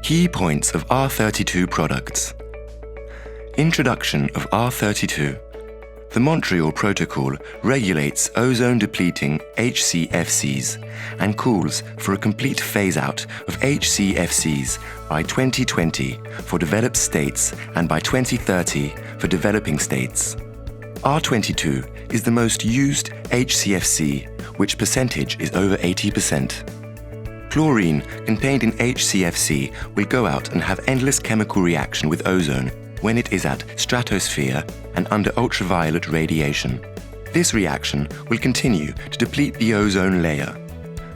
Key points of R-32 products. Introduction of R-32. The Montreal Protocol regulates ozone-depleting HCFCs and calls for a complete phase-out of HCFCs by 2020 for developed states and by 2030 for developing states. R-22 is the most used HCFC, which percentage is over 80%. Chlorine contained in HCFC will go out and have endless chemical reaction with ozone when it is at stratosphere and under ultraviolet radiation. This reaction will continue to deplete the ozone layer.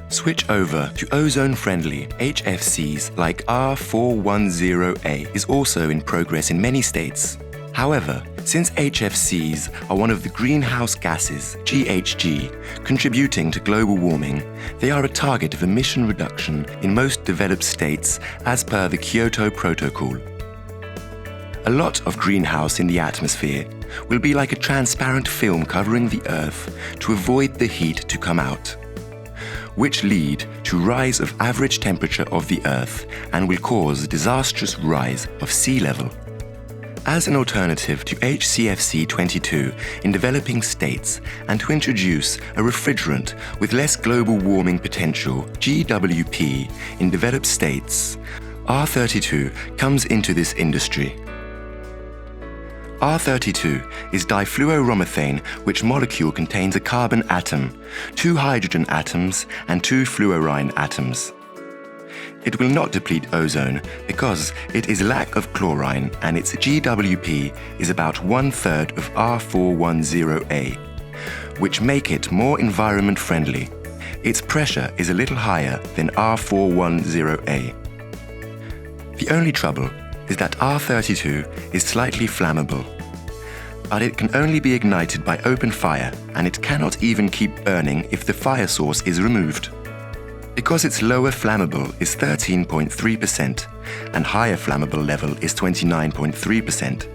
Switch over to ozone-friendly HFCs like R-410A is also in progress in many states. However, since HFCs are one of the greenhouse gases, GHG, contributing to global warming, they are a target of emission reduction in most developed states as per the Kyoto Protocol. A lot of greenhouse in the atmosphere will be like a transparent film covering the Earth to avoid the heat to come out, which lead to rise of average temperature of the Earth and will cause a disastrous rise of sea level. As an alternative to HCFC 22 in developing states and to introduce a refrigerant with less global warming potential, GWP, in developed states, R-32 comes into this industry. R-32 is difluoromethane, which molecule contains a carbon atom, 2 hydrogen atoms and 2 fluorine atoms. It will not deplete ozone because it is lack of chlorine and its GWP is about 1/3 of R-410A, which make it more environment friendly. Its pressure is a little higher than R-410A. The only trouble is that R-32 is slightly flammable, but it can only be ignited by open fire and it cannot even keep burning if the fire source is removed. Because its lower flammable is 13.3% and higher flammable level is 29.3%,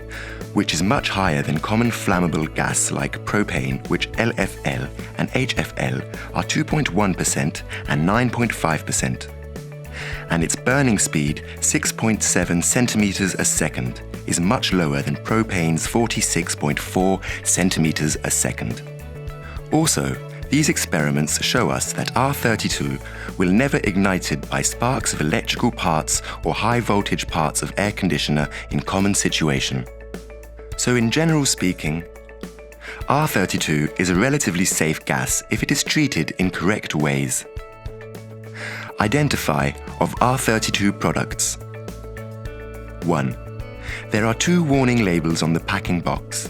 which is much higher than common flammable gas like propane, which LFL and HFL are 2.1% and 9.5%. And its burning speed, 6.7 centimeters a second, is much lower than propane's 46.4 centimeters a second. Also, these experiments show us that R-32 will never ignited by sparks of electrical parts or high voltage parts of air conditioner in common situation. So in general speaking, R-32 is a relatively safe gas if it is treated in correct ways. Identify of R-32 products. 1. There are 2 warning labels on the packing box.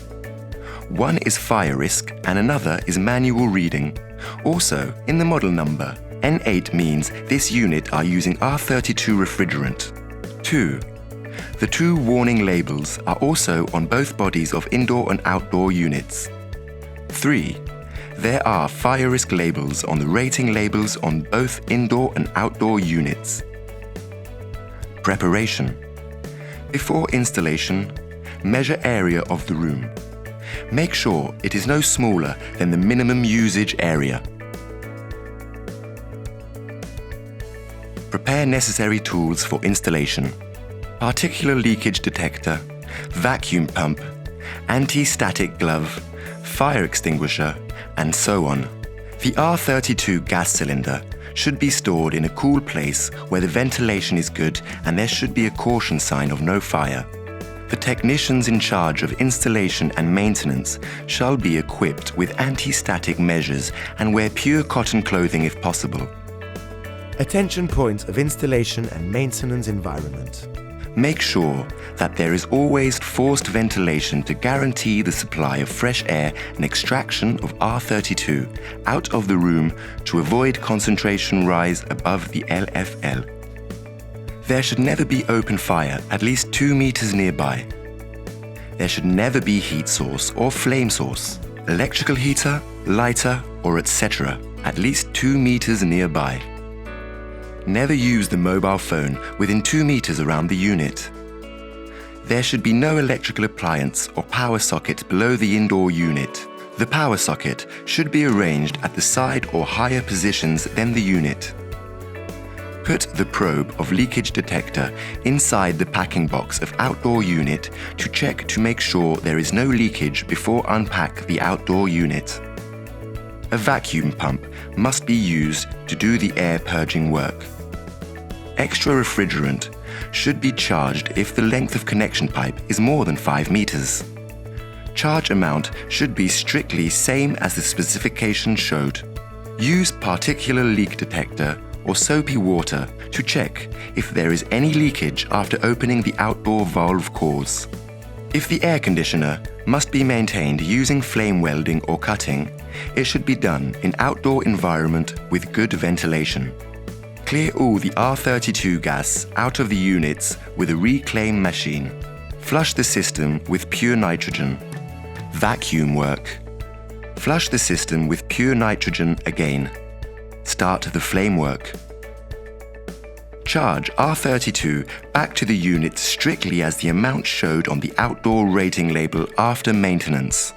One is fire risk and another is manual reading. Also, in the model number, N8 means this unit are using R-32 refrigerant. 2. The 2 warning labels are also on both bodies of indoor and outdoor units. 3. There are fire risk labels on the rating labels on both indoor and outdoor units. Preparation. Before installation, measure area of the room. Make sure it is no smaller than the minimum usage area. Prepare necessary tools for installation. Particular leakage detector, vacuum pump, anti-static glove, fire extinguisher, and so on. The R-32 gas cylinder should be stored in a cool place where the ventilation is good and there should be a caution sign of no fire. The technicians in charge of installation and maintenance shall be equipped with anti-static measures and wear pure cotton clothing if possible. Attention points of installation and maintenance environment. Make sure that there is always forced ventilation to guarantee the supply of fresh air and extraction of R-32 out of the room to avoid concentration rise above the LFL. There should never be open fire at least 2 meters nearby. There should never be heat source or flame source, electrical heater, lighter, or etc. at least 2 meters nearby. Never use the mobile phone within 2 meters around the unit. There should be no electrical appliance or power socket below the indoor unit. The power socket should be arranged at the side or higher positions than the unit. Put the probe of leakage detector inside the packing box of outdoor unit to check to make sure there is no leakage before unpack the outdoor unit. A vacuum pump must be used to do the air purging work. Extra refrigerant should be charged if the length of connection pipe is more than 5 meters. Charge amount should be strictly same as the specification showed. Use particular leak detector or soapy water to check if there is any leakage after opening the outdoor valve cores. If the air conditioner must be maintained using flame welding or cutting, it should be done in outdoor environment with good ventilation. Clear all the R-32 gas out of the units with a reclaim machine. Flush the system with pure nitrogen. Vacuum work. Flush the system with pure nitrogen again. Start the flame work. Charge R-32 back to the unit strictly as the amount showed on the outdoor rating label after maintenance.